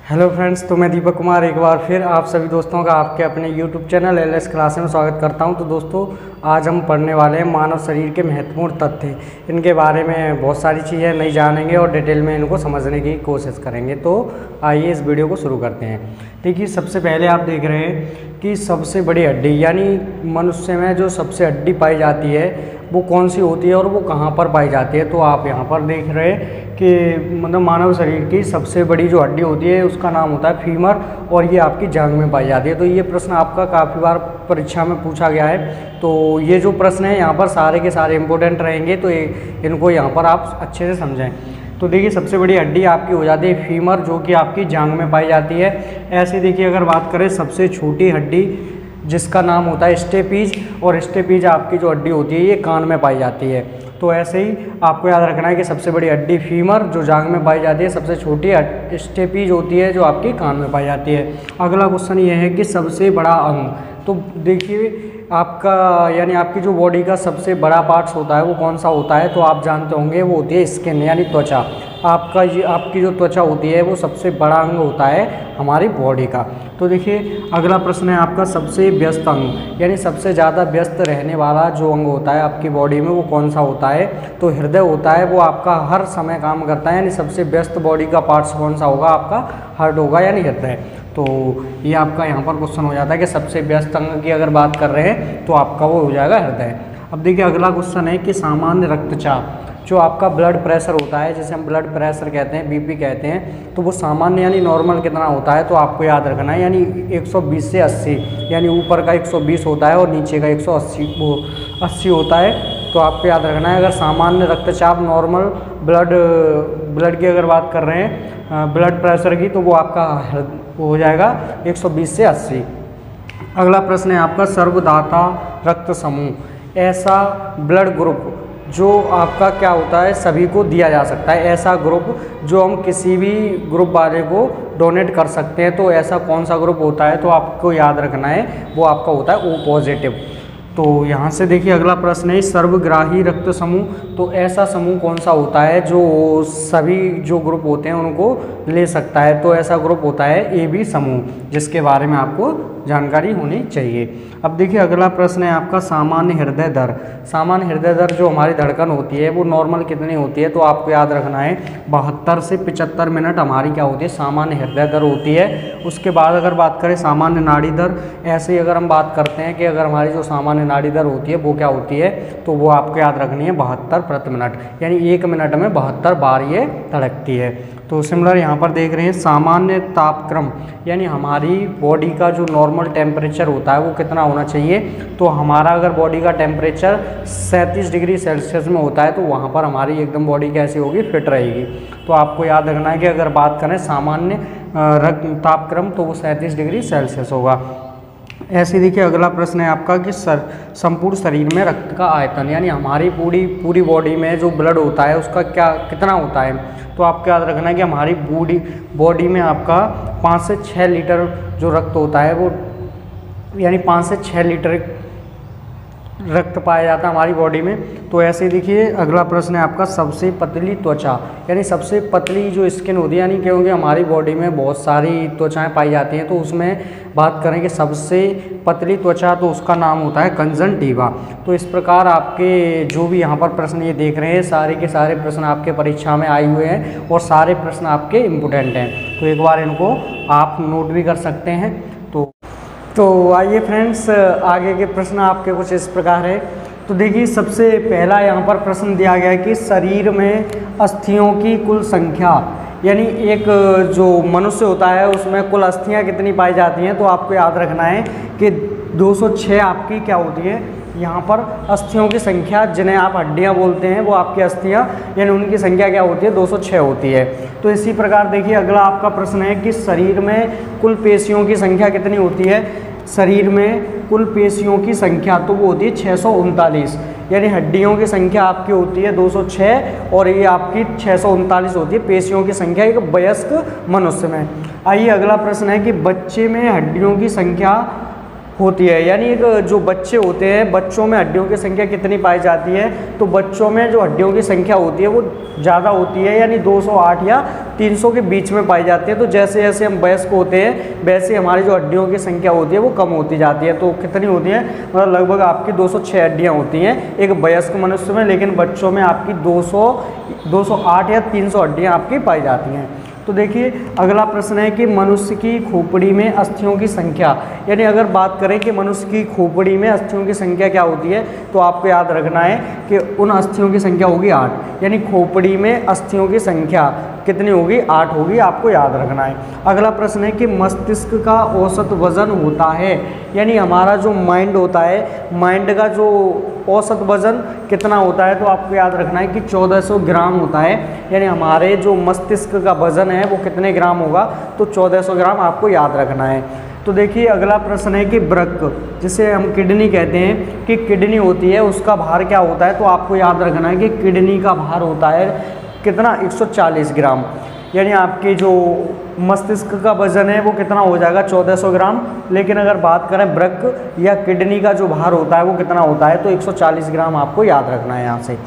Hello friends, तो मैं दीपक कुमार एक बार फिर आप सभी दोस्तों का आपके अपने यूट्यूब चैनल एलएस क्लास में स्वागत करता हूं। तो दोस्तों, आज हम पढ़ने वाले हैं मानव शरीर के महत्वपूर्ण तथ्य। इनके बारे में बहुत सारी चीज़ें नहीं जानेंगे और डिटेल में इनको समझने की कोशिश करेंगे। तो आइए इस वीडियो को शुरू करते हैं। देखिए, सबसे पहले आप देख रहे हैं कि सबसे बड़ी हड्डी यानी मनुष्य में जो सबसे हड्डी पाई जाती है वो कौन सी होती है और वो कहाँ पर पाई जाती है। तो आप यहाँ पर देख रहे हैं कि मतलब मानव शरीर की सबसे बड़ी जो हड्डी होती है उसका नाम होता है फीमर, और ये आपकी जांघ में पाई जाती है। तो ये प्रश्न आपका काफ़ी बार परीक्षा में पूछा गया है। तो ये जो प्रश्न है यहाँ पर सारे के सारे इंपॉर्टेंट रहेंगे, तो इनको यहाँ पर आप अच्छे से समझें। तो देखिए, सबसे बड़ी हड्डी आपकी हो जाती है फीमर, जो कि आपकी जांघ में पाई जाती है। ऐसे देखिए, अगर बात करें सबसे छोटी हड्डी जिसका नाम होता है स्टेपीज, और स्टेपीज आपकी जो हड्डी होती है ये कान में पाई जाती है। तो ऐसे ही आपको याद रखना है कि सबसे बड़ी हड्डी फीमर जो जांघ में पाई जाती है, सबसे छोटी स्टेपीज होती है जो आपकी कान में पाई जाती है। अगला क्वेश्चन ये है कि सबसे बड़ा अंग। तो देखिए, आपका यानी आपकी जो बॉडी का सबसे बड़ा पार्ट्स होता है वो कौन सा होता है। तो आप जानते होंगे वो होती है स्किन यानी त्वचा। आपकी जो त्वचा होती है वो सबसे बड़ा अंग होता है हमारी बॉडी का। तो देखिए, अगला प्रश्न है आपका सबसे व्यस्त अंग यानी सबसे ज़्यादा व्यस्त रहने वाला जो अंग होता है आपकी बॉडी में वो कौन सा होता है। तो हृदय होता है, वो आपका हर समय काम करता है। यानी सबसे व्यस्त बॉडी का पार्ट्स कौन सा होगा, आपका हार्ट होगा यानी हृदय। तो ये आपका यहाँ पर क्वेश्चन हो जाता है कि सबसे व्यस्त अंग की अगर बात कर रहे हैं तो आपका वो हो जाएगा हृदय। अब देखिए, अगला क्वेश्चन है कि सामान्य रक्तचाप जो आपका ब्लड प्रेशर होता है, जिसे हम ब्लड प्रेशर कहते हैं, बीपी कहते हैं, तो वो सामान्य यानी नॉर्मल कितना होता है। तो आपको याद रखना है यानी 120 से 80, यानी ऊपर का 120 होता है और नीचे का 180 होता है। तो आपको याद रखना है, अगर सामान्य रक्तचाप नॉर्मल ब्लड की अगर बात कर रहे हैं ब्लड प्रेशर की, तो वो आपका हो जाएगा 120 से 80। अगला प्रश्न है आपका सर्वदाता रक्त समूह। ऐसा ब्लड ग्रुप जो आपका क्या होता है सभी को दिया जा सकता है, ऐसा ग्रुप जो हम किसी भी ग्रुप वाले को डोनेट कर सकते हैं। तो ऐसा कौन सा ग्रुप होता है, तो आपको याद रखना है वो आपका होता है ओ पॉजिटिव। तो यहाँ से देखिए, अगला प्रश्न है सर्वग्राही रक्त समूह। तो ऐसा समूह कौन सा होता है जो सभी जो ग्रुप होते हैं उनको ले सकता है। तो ऐसा ग्रुप होता है ए बी समूह, जिसके बारे में आपको जानकारी होनी चाहिए। अब देखिए, अगला प्रश्न है आपका सामान्य हृदय दर। सामान्य हृदय दर जो हमारी धड़कन होती है वो नॉर्मल कितनी होती है। तो आपको याद रखना है 72 से 75 मिनट हमारी क्या होती है, सामान्य हृदय दर होती है। उसके बाद अगर बात करें सामान्य नाड़ी दर, ऐसे ही अगर हम बात करते हैं कि अगर हमारी जो सामान्य नाड़ी दर होती है वो क्या होती है, तो वो आपको याद रखनी है 72 प्रति मिनट, यानी 1 मिनट में 72 बार ये धड़कती है। तो सिमिलर यहाँ पर देख रहे हैं सामान्य तापक्रम, यानी हमारी बॉडी का जो नॉर्मल टेम्परेचर होता है वो कितना होना चाहिए। तो हमारा अगर बॉडी का टेम्परेचर 37 डिग्री सेल्सियस में होता है तो वहाँ पर हमारी एकदम बॉडी कैसी होगी, फिट रहेगी। तो आपको याद रखना है कि अगर बात करें सामान्य तापक्रम तो वो 37 डिग्री सेल्सियस होगा। ऐसे देखिए, अगला प्रश्न है आपका कि संपूर्ण शरीर में रक्त का आयतन, यानी हमारी पूरी बॉडी में जो ब्लड होता है उसका कितना होता है। तो आपको याद रखना है कि हमारी बॉडी में आपका 5 से 6 लीटर जो रक्त होता है वो, यानी 5 से 6 लीटर रक्त पाया जाता है हमारी बॉडी में। तो ऐसे देखिए, अगला प्रश्न है आपका सबसे पतली त्वचा, यानी सबसे पतली जो स्किन होती है, यानी क्योंकि हमारी बॉडी में बहुत सारी त्वचाएं पाई जाती हैं, तो उसमें बात करें कि सबसे पतली त्वचा तो उसका नाम होता है कंजंक्टिवा। तो इस प्रकार आपके जो भी यहाँ पर प्रश्न ये देख रहे हैं सारे के सारे प्रश्न आपके परीक्षा में आए हुए हैं और सारे प्रश्न आपके इम्पोर्टेंट हैं। तो एक बार इनको आप नोट भी कर सकते हैं। तो आइए फ्रेंड्स, आगे के प्रश्न आपके कुछ इस प्रकार है। तो देखिए, सबसे पहला यहाँ पर प्रश्न दिया गया है कि शरीर में अस्थियों की कुल संख्या, यानी एक जो मनुष्य होता है उसमें कुल अस्थियाँ कितनी पाई जाती हैं। तो आपको याद रखना है कि 206 आपकी क्या होती है यहाँ पर अस्थियों की संख्या, जिन्हें आप हड्डियाँ बोलते हैं, वो आपकी अस्थियाँ यानी उनकी संख्या क्या होती है, 206 होती है। तो इसी प्रकार देखिए, अगला आपका प्रश्न है कि शरीर में कुल पेशियों की संख्या कितनी होती है। शरीर में कुल पेशियों की संख्या तो वो होती है 639, यानी हड्डियों की संख्या आपकी होती है 206 और ये आपकी 639 होती है पेशियों की संख्या एक वयस्क मनुष्य में। आइए, अगला प्रश्न है कि बच्चे में हड्डियों की संख्या होती है, यानी एक जो बच्चे होते हैं बच्चों में हड्डियों की संख्या कितनी पाई जाती है। तो बच्चों में जो हड्डियों की संख्या होती है वो ज़्यादा होती है, यानी 208 या 300 के बीच में पाई जाती है। तो जैसे जैसे हम वयस्क होते हैं वैसे हमारी जो हड्डियों की संख्या होती है वो कम होती जाती है। तो कितनी होती है, मतलब लगभग आपकी 206 हड्डियाँ होती हैं एक वयस्क मनुष्य में, लेकिन बच्चों में आपकी 208 या 300 हड्डियाँ आपकी पाई जाती हैं। तो देखिए अगला प्रश्न है कि मनुष्य की खोपड़ी में अस्थियों की संख्या, यानी अगर बात करें कि मनुष्य की खोपड़ी में अस्थियों की संख्या क्या होती है, तो आपको याद रखना है कि उन अस्थियों की संख्या होगी 8, यानी खोपड़ी में अस्थियों की संख्या कितनी होगी, 8 होगी, आपको याद रखना है। अगला प्रश्न है कि मस्तिष्क का औसत वजन होता है, यानी हमारा जो माइंड होता है, माइंड का जो औसत वजन कितना होता है, तो आपको याद रखना है कि 1400 ग्राम होता है, यानी हमारे जो मस्तिष्क का वजन है वो कितने ग्राम होगा, तो 1400 ग्राम आपको याद रखना है। तो देखिए अगला प्रश्न है कि वृक्क, जिसे हम किडनी कहते हैं, कि किडनी होती है उसका भार क्या होता है, तो आपको याद रखना है कि किडनी का भार होता है कितना, 140 ग्राम, यानी आपकी जो मस्तिष्क का वजन है वो कितना हो जाएगा, 1400 ग्राम। लेकिन अगर बात करें वृक्क या किडनी का जो भार होता है वो कितना होता है, तो 140 ग्राम आपको याद रखना है यहाँ से।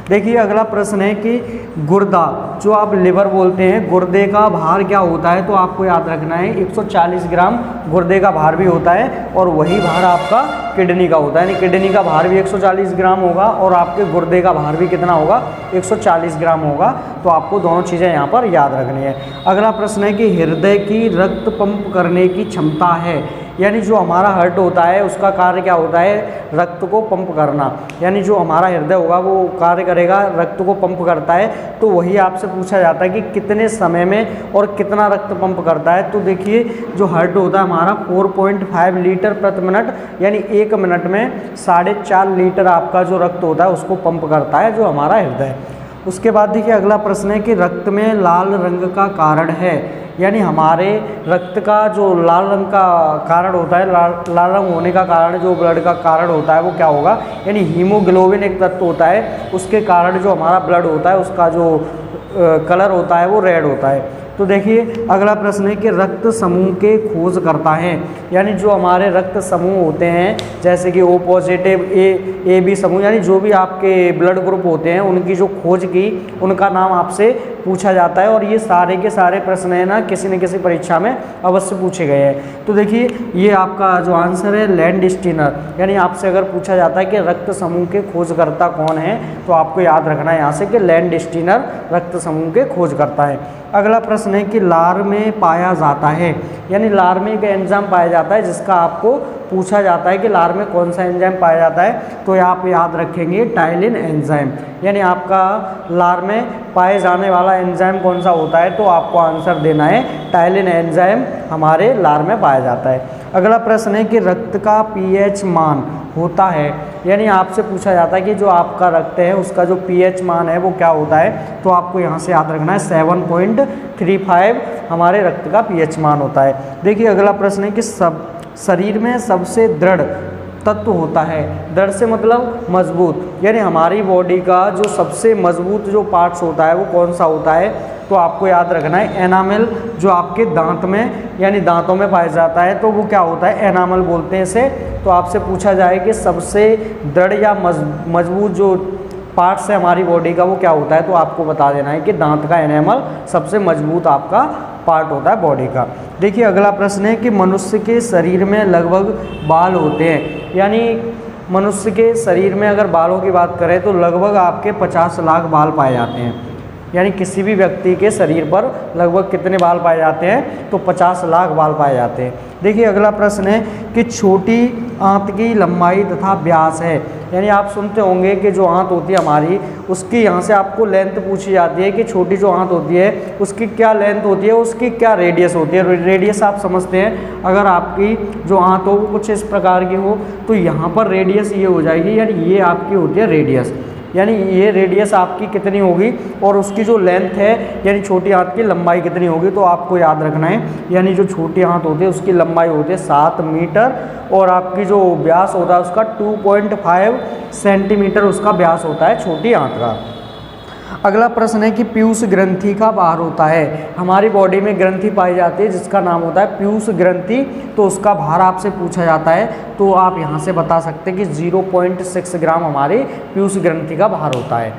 देखिए अगला प्रश्न है कि गुर्दा, जो आप लिवर बोलते हैं, गुर्दे का भार क्या होता है, तो आपको याद रखना है 140 ग्राम गुर्दे का भार भी होता है, और वही भार आपका किडनी का होता है, यानी किडनी का भार भी 140 ग्राम होगा और आपके गुर्दे का भार भी कितना होगा, 140 ग्राम होगा। तो आपको दोनों चीज़ें यहाँ पर याद रखनी है। अगला प्रश्न है कि हृदय की रक्त पंप करने की क्षमता है, यानी जो हमारा हार्ट होता है उसका कार्य क्या होता है, रक्त को पंप करना, यानी जो हमारा हृदय होगा वो कार्य करेगा, रक्त को पंप करता है। तो वही आपसे पूछा जाता है कि कितने समय में और कितना रक्त पंप करता है। तो देखिए जो हार्ट होता है हमारा 4.5 लीटर प्रति मिनट, यानी 1 मिनट में 4.5 लीटर आपका जो रक्त होता है उसको पंप करता है जो हमारा हृदय है। उसके बाद देखिए अगला प्रश्न है कि रक्त में लाल रंग का कारण है, यानी हमारे रक्त का जो लाल रंग का कारण होता है, लाल रंग होने का कारण, जो ब्लड का कारण होता है वो क्या होगा, यानी हीमोग्लोबिन एक तत्व होता है, उसके कारण जो हमारा ब्लड होता है उसका जो कलर होता है वो रेड होता है। तो देखिए अगला प्रश्न है कि रक्त समूह के खोज करता है, यानी जो हमारे रक्त समूह होते हैं जैसे कि ओ पॉजिटिव, ए बी समूह, यानी जो भी आपके ब्लड ग्रुप होते हैं उनकी जो खोज की उनका नाम आपसे पूछा जाता है। और ये सारे के सारे प्रश्न है ना किसी न किसी परीक्षा में अवश्य पूछे गए हैं। तो देखिए ये आपका जो आंसर है लैंडस्टीनर, यानी आपसे अगर पूछा जाता है कि रक्त समूह के खोजकर्ता कौन है, तो आपको याद रखना है यहाँ से कि लैंडस्टीनर रक्त समूह के खोज करता है। अगला प्रश्न है कि लार में पाया जाता है, यानी लार में एक एंजाइम पाया जाता है जिसका आपको पूछा जाता है कि लार में कौन सा एंजाइम पाया जाता है, तो आप याद रखेंगे टाइलिन एंजाइम, यानी आपका लार में पाए जाने वाला एंजाइम कौन सा होता है, तो आपको आंसर देना है टाइलिन एंजाइम हमारे लार में पाया जाता है। अगला प्रश्न है कि रक्त का पीएच मान होता है, यानी आपसे पूछा जाता है कि जो आपका रक्त है उसका जो पीएच मान है वो क्या होता है, तो आपको यहाँ से याद रखना है 7.35 हमारे रक्त का पीएच मान होता है। देखिए अगला प्रश्न है कि शरीर में सबसे दृढ़ तत्व होता है, दृढ़ से मतलब मजबूत, यानी हमारी बॉडी का जो सबसे मजबूत जो पार्ट्स होता है वो कौन सा होता है, तो आपको याद रखना है एनामल, जो आपके दांत में यानी दांतों में पाया जाता है, तो वो क्या होता है, एनामल बोलते हैं इसे। तो आपसे पूछा जाए कि सबसे दृढ़ या मजबूत जो पार्ट्स है हमारी बॉडी का वो क्या होता है, तो आपको बता देना है कि दांत का एनामल सबसे मजबूत आपका पार्ट होता है बॉडी का। देखिए अगला प्रश्न है कि मनुष्य के शरीर में लगभग बाल होते हैं, यानी मनुष्य के शरीर में अगर बालों की बात करें तो लगभग आपके 50 लाख बाल पाए जाते हैं, यानी किसी भी व्यक्ति के शरीर पर लगभग कितने बाल पाए जाते हैं, तो 50 लाख बाल पाए जाते हैं। देखिए अगला प्रश्न है कि छोटी आंत की लंबाई तथा व्यास है, यानी आप सुनते होंगे कि जो आंत होती है हमारी उसकी यहाँ से आपको लेंथ पूछी जाती है कि छोटी जो आंत होती है उसकी क्या लेंथ होती है, उसकी क्या रेडियस होती है। रेडियस आप समझते हैं, अगर आपकी जो आंत हो वो कुछ इस प्रकार की हो तो यहाँ पर रेडियस ये हो जाएगी, यानी ये आपकी होती है रेडियस, यानी ये रेडियस आपकी कितनी होगी और उसकी जो लेंथ है यानी छोटी आंत की लंबाई कितनी होगी, तो आपको याद रखना है, यानी जो छोटी आंत होती है उसकी लंबाई होती है 7 मीटर और आपकी जो व्यास होता है उसका 2.5 सेंटीमीटर उसका व्यास होता है छोटी आंत का। अगला प्रश्न है कि पीयूष ग्रंथि का भार होता है, हमारी बॉडी में ग्रंथि पाई जाती है जिसका नाम होता है पीयूष ग्रंथि, तो उसका भार आपसे पूछा जाता है, तो आप यहाँ से बता सकते हैं कि 0.6 ग्राम हमारी पीयूष ग्रंथि का भार होता है।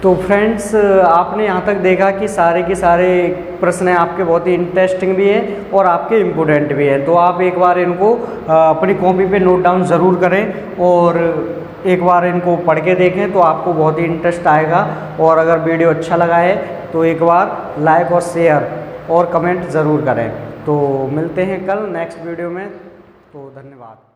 तो फ्रेंड्स, आपने यहाँ तक देखा कि सारे के सारे प्रश्न आपके बहुत ही इंटरेस्टिंग भी है और आपके इम्पोर्टेंट भी है। तो आप एक बार इनको अपनी कॉपी पे नोट डाउन ज़रूर करें और एक बार इनको पढ़ के देखें तो आपको बहुत ही इंटरेस्ट आएगा। और अगर वीडियो अच्छा लगा है तो एक बार लाइक और शेयर और कमेंट ज़रूर करें। तो मिलते हैं कल नेक्स्ट वीडियो में। तो धन्यवाद।